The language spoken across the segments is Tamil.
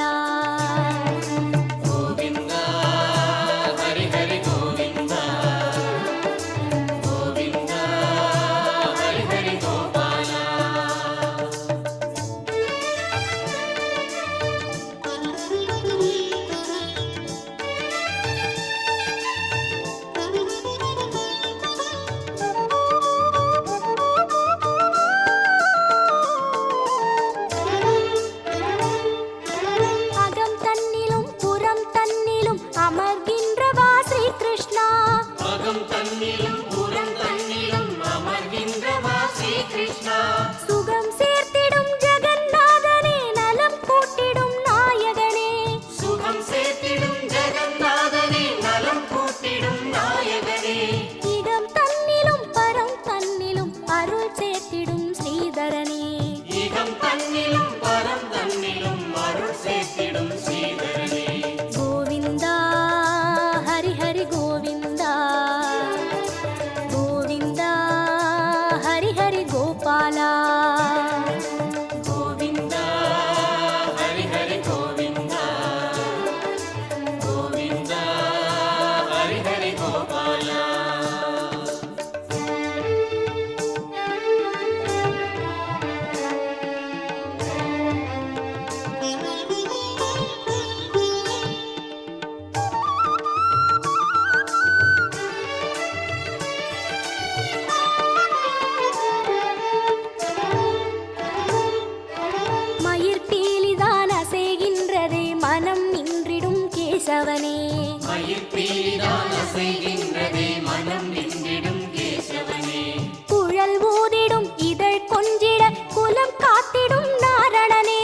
கோபாலா. கோவிந்தா ஹரி ஹரி கோவிந்தா, கோவிந்தா ஹரி ஹரி கோபாலா. அகம் தன்னிலும் புறம் தன்னிலும் அமர்கின்றவா ஸ்ரீ கிருஷ்ணா. அகம் தன்னிலும் புறம் தன்னிலும் அமர்கின்றவா ஸ்ரீ கிருஷ்ணா. சுகம் சேர்த்திடும் ஜெகநாதனே, நலம் கூட்டிடும் நாயகனே. சுகம் சேர்த்திடும் ஜெகநாதனே, நலம் கூட்டிடும் நாயகனே. இடம் தன்னிலும் பரம் தன்னிலும் அருள் சேர்த்திடும் ஸ்ரீதரனே. இகம் தன்னிலும் பரம் தன்னிலும் அருள் சேர்த்திடும் ஸ்ரீதரனே. கோவிந்தா ஹரி ஹரி கோவிந்தா, கோவிந்தா ஹரி ஹரி கோபாலா. கோவிந்தா ஹரி ஹரி கோவிந்தா, கோவிந்தா ஹரி ஹரி கோபாலா. மயிர் பீலிதான் அசைகின்றதே, மனம் நின்றிடும் கேசவனே. மயிர் பீலிதான் அசைகின்றதே, மனம் நின்றிடும் கேசவனே. குழல் ஊதிடும் இதழ் கொஞ்சிட குலம் காத்திடும் நாரணனே.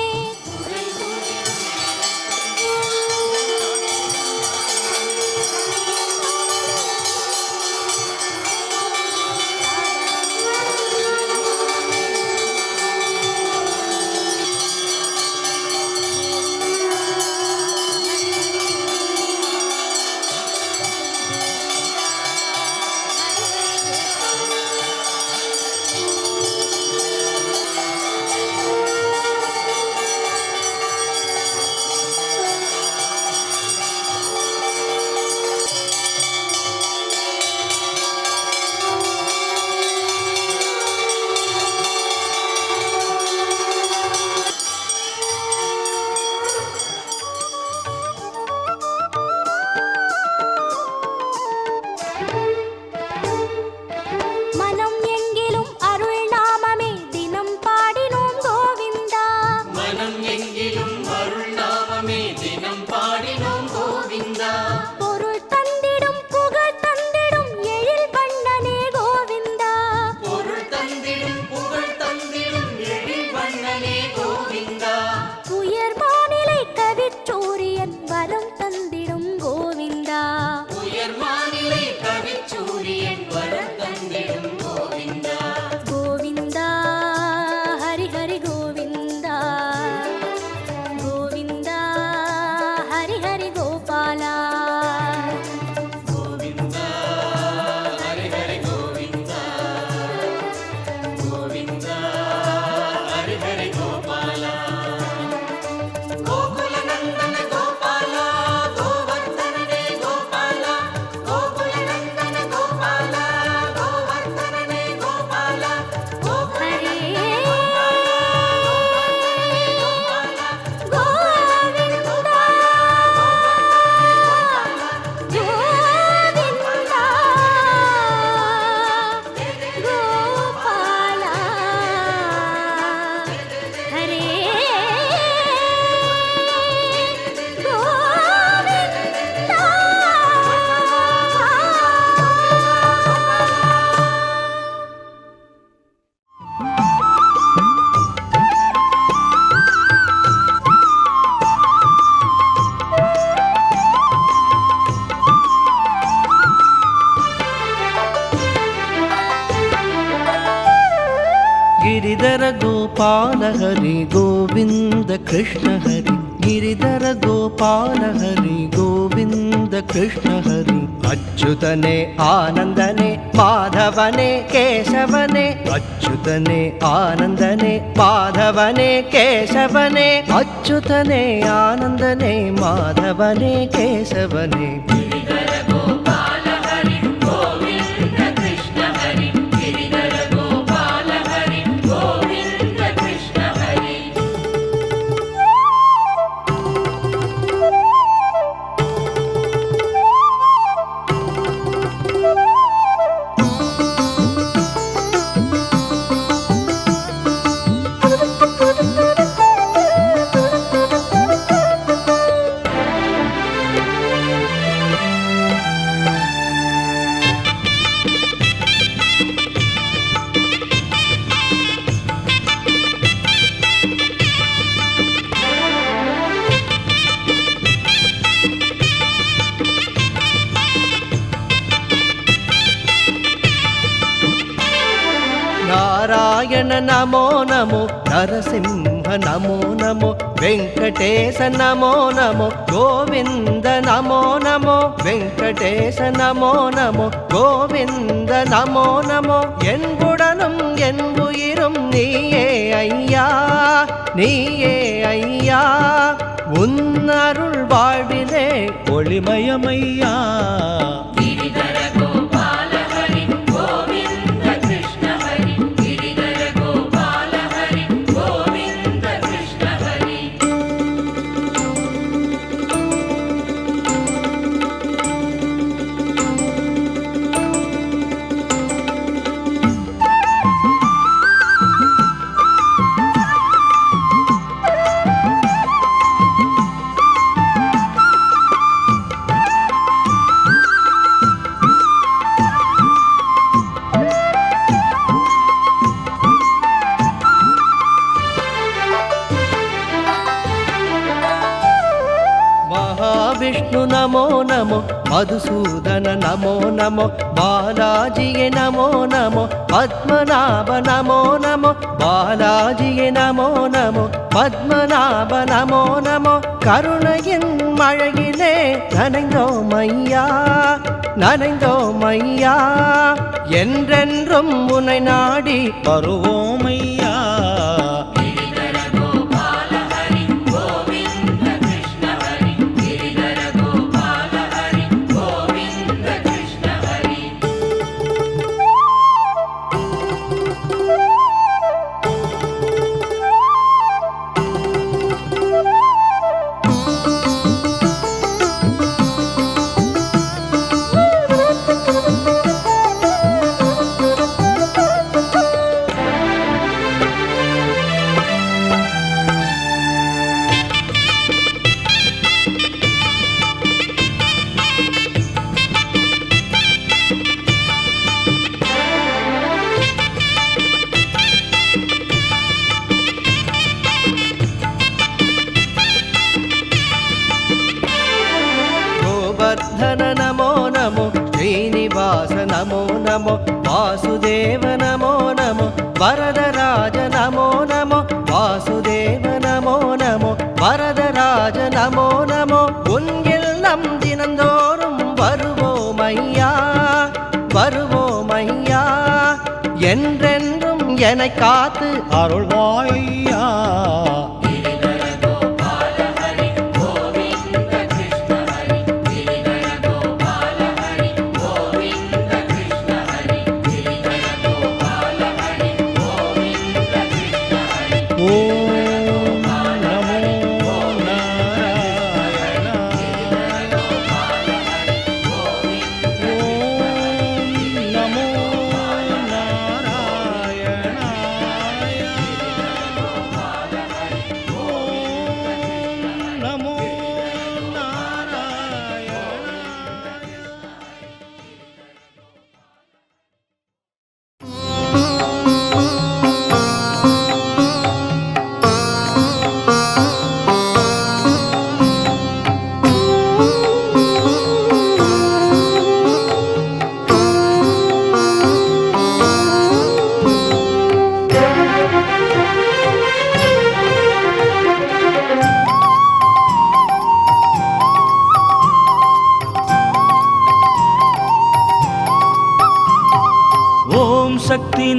மனம் எங்கிலும் அருள் நாமமே தினம் பாடினோம் கோவிந்தா. மனம் எங்கிலும் அருள் நாமமே தினம் பாடினோம் கோவிந்தா. பொருள் தந்திடும் புகழ் தந்திடும் எழில் வண்ணனே கோவிந்தா. பொருள் தந்திடும் புகழ் தந்திடும் எழில் வண்ணனே கோவிந்தா. உயர் மாநிலை கவிச்சூரியன் வரம் தந்திடும் கோவிந்தா. உயர் மாநிலை கவிச்சூரியன் வரம் தந்திடும் கோவிந்தா. கோவிந்தா ஹரி ஹரி கோவிந்தா, கோவிந்தா ஹரி ஹரி கோபாலா. கோவிந்தா ஹரி ஹரி கோவிந்தா, கோவிந்தா ஹரி ஹரி கோபாலா. கோகுல நந்தன கோபாலா, கோவர்தனனே கோபாலா. கோகுல நந்தன கோபாலா, கோவர்தனனே கோபாலா. கோகுல ஹரே கோபாலா, கோவிந்தா கோவிந்தா கோபாலா. ஹரே गिरिधर गोपाल हरि गोविंद कृष्ण हरि गिरि ಗಿರಿಧರ ಗೋಪಾಲ ಹರಿ ಗೋವಿಂದ ಕೃಷ್ಣ ಹರಿ ಅಚ್ಯುತನೇ ಆನಂದನೇ ಮಾಧವನೇ ಕೇಶವನೇ ಅಚ್ಯುತನೇ ಆನಂದನೇ ಮಾಧವನೇ ಕೇಶವನೇ ಅಚ್ಯುತನೇ ಆನಂದನೇ ಮಾಧವನೇ ಕೇಶವನೇ నారాయణ నమో నమో నరసింహ నమో నమో వెంకటేశ నమో నమో గోవింద నమో నమో వెంకటేశ నమో నమో గోవింద నమో నమో என்புடனும் என் உயிரும் நீயே ஐயா நீயே ஐயா உன் அருள் வாழ்விலே ஒளிமயமையா విష్ణు నమో నమో మధుసూదన నమో నమో బాలాజియే నమో నమో పద్మనాభ నమో నమో బాలాజియే నమో నమో பத்மநாப நமோ நமோ கருணையின் மழையிலே நனைந்தோமையா நனைந்தோமையா என்றென்றும் உன்னை நாடி வருவோமையா गोवर्धन नमो नमो श्रीनिवास नमो नमो वासुदेव नमो नमो वरदराज नमो नमो वासुदेव नमो नमो वरदराज नमो नमो उन இல்லம் தினந்தோறும் வருவோமையா வருவோமையா என்றென்றும் என்னை காத்து அருள்வாய்யா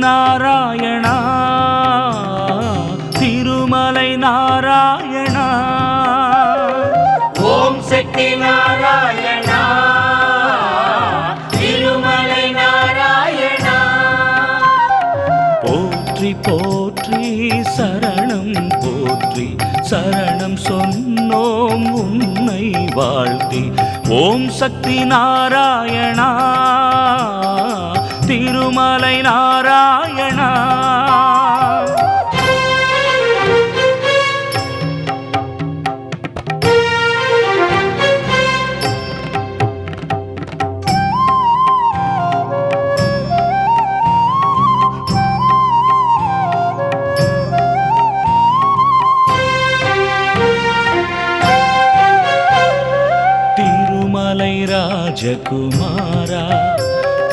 நாராயணா திருமலை நாராயணா ஓம் சக்தி நாராயணா திருமலை நாராயணா போற்றி போற்றி சரணம் போற்றி சரணம் சொன்னோம் உன்னை வாழ்த்தி ஓம் சக்தி நாராயணா திருமலை நாராயணா திருமலை ராஜகுமாரா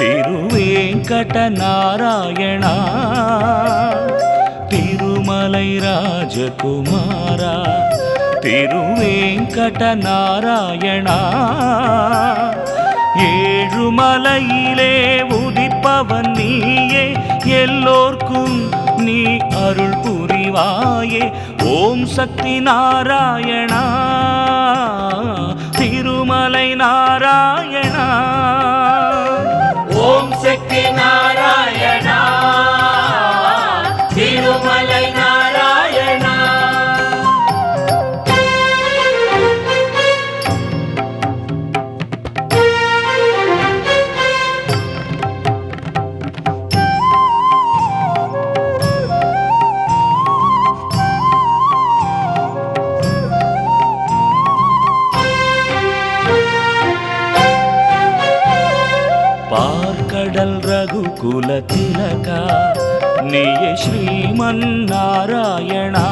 திருவேங்கட நாராயணா திருமலை ராஜகுமாரா திருவேங்கட நாராயணா ஏழுமலையிலே உதிப்பவன் நீயே எல்லோர்க்கும் நீ அருள் புரிவாயே ஓம் சக்தி நாராயணா திருமலை நாராயணா ஓம் சக்தி நாராயணா திருமலை நாராயணா பார்க்கடல் ரகுகுல திலகா நீயே ஸ்ரீமன் நாராயணா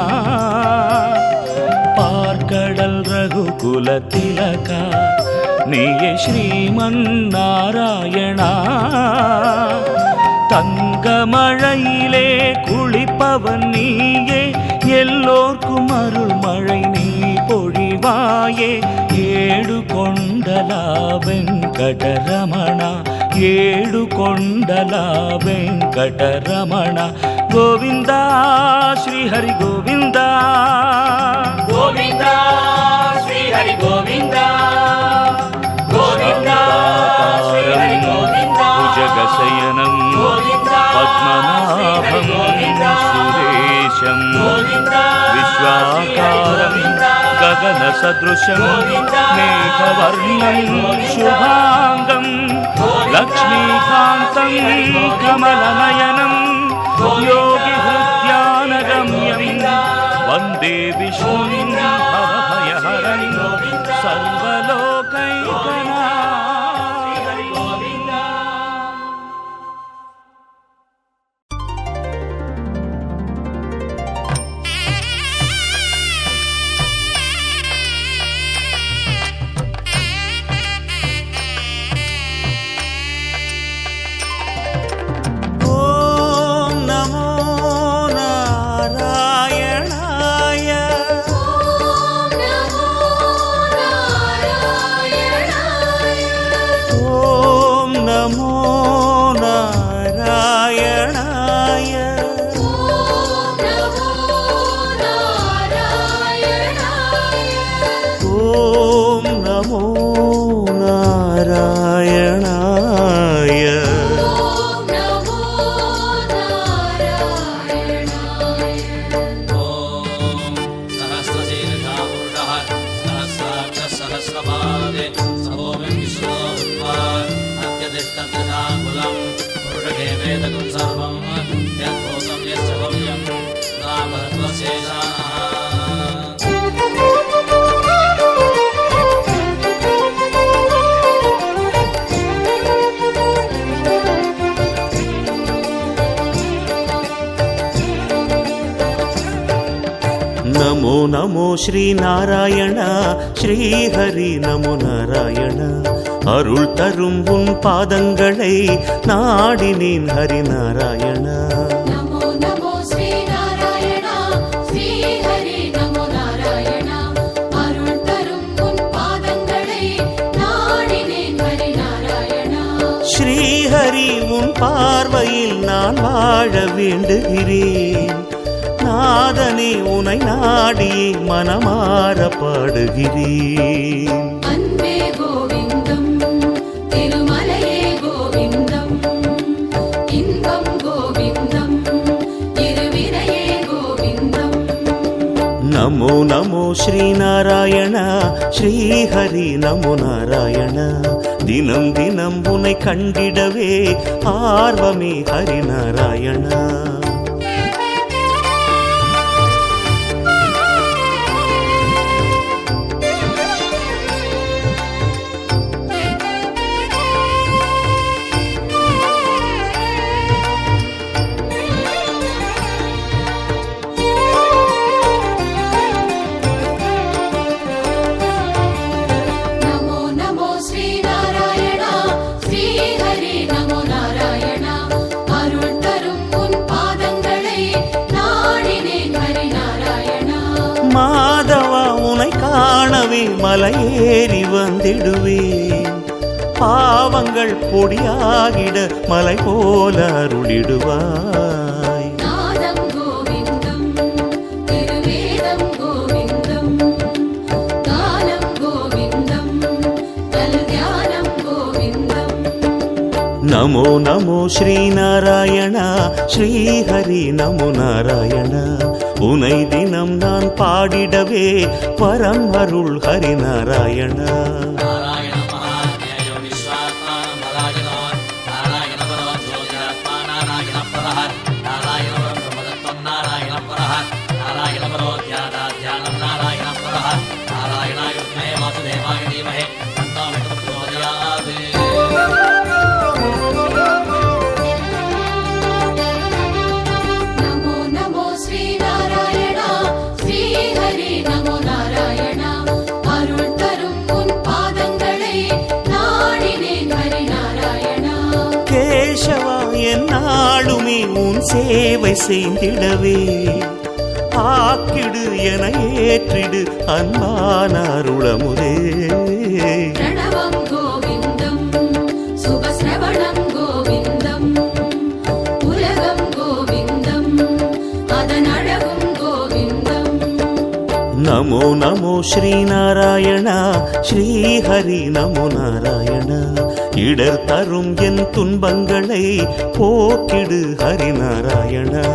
பார்க்கடல் ரகுகுல திலகா நீயே ஸ்ரீமன் நாராயணா தங்கமழையிலே குளிப்பவன் நீயே எல்லோர்க்கும் அருள் மழை நீ பொழிவாயே ஏடு கொண்டலா வெங்கடரமணா ஏடு கொண்டலா வெங்கடரமண கோவிந்தா ஸ்ரீ ஹரி கோவிந்தா கோவிந்தா ஸ்ரீ ஹரி கோவிந்தா கோவிந்தா ஸ்ரீ ஹரி கோவிந்தா புஜகசயனம் கோவிந்தா பத்மநாபம் சுரேஷம் விஸ்வாகாரம் गगन सदृशं मेघवर्णं शुभांगं लक्ष्मीकान्तं कमलनयनं योगिहृद्यानगम्यं वन्दे विष्णुं भवभयहरं सर्वलोकैकनाथं। नमो नमो श्री नारायण श्री हरि नमो नारायण अरुள் தரும் உன் பாதங்களை நாடினேன் ஹரி நாராயண நமோ நமோ ஸ்ரீ நாராயணா ஸ்ரீ ஹரி நமோ நாராயணா அருள் தரும் உன் பாதங்களை நாடினேன் ஹரி நாராயணா ஸ்ரீ ஹரி உன் பார்வையில் நான் நான் வாழ வேண்டுகிறேன். நாதனே உனை நாடியே மனமாற பாடுகிறேன். அன்பே கோவிந்தம், திருமலையே கோவிந்தம், இன்பம் கோவிந்தம், இருவினையே கோவிந்தம். நமோ நமோ ஸ்ரீநாராயண ஸ்ரீஹரி நமோ நாராயண. தினம் தினம் உனை கண்டிடவே ஆர்வமே ஹரிநாராயணா. நமோ நமோ ஸ்ரீநாராயணா ஸ்ரீஹரி நமோ நாராயணா. அருள் தரும் உன் பாதங்களை நாடினேன் ஹரிநாராயணா. மாதவா உனை காணவே மலையேறி வந்திடுவேன். பாவங்கள் பொடியாகிட மலை போல அருளிடுவாய். நாதம் கோவிந்தம், திருவேதம் கோவிந்தம், காலம் கோவிந்தம், கல்யாணம் கோவிந்தம். நமோ நமோ ஸ்ரீநாராயண ஸ்ரீஹரி நமோ நாராயண. உனை தினம் நான் பாடிடவே பரம் அருள் ஹரிநாராயணா. நாராயண மகாத்மேய விஸ்வாத்மா மகாஜனான் நாராயண பரோ ஜோதிராத்மா நாராயண பரஹ நாராயண பரம் பிரமதத்வம் நாராயண பரஹ நாராயண பரோ தியானம் நாராயண பரஹ நாராயணாய வித்மஹே வாசுதேவாய தீமஹி தன்னோ விஷ்ணுः பிரச்சோதயாத். நமோ நமோ ஸ்ரீநாராயணா ஸ்ரீஹரி நமோ நாராயணா. அருள் தரும் உன் பாதங்களை நாடினேன் ஹரிநாராயணா. கேசவா என்னாலுமே உன் சேவை செய்திடவே ஆக்கிடு என ஏற்றிடு அன்பான அருளமுதே. பிரணவம் கோவிந்தம், சுபஸ்ரவணம் கோவிந்தம், உலகம் கோவிந்தம், அதன் அழகும் கோவிந்தம். நமோ நமோ ஸ்ரீநாராயண ஸ்ரீஹரி நமோ நாராயண. இடர் தரும் என் துன்பங்களை போக்கிடு ஹரிநாராயணா.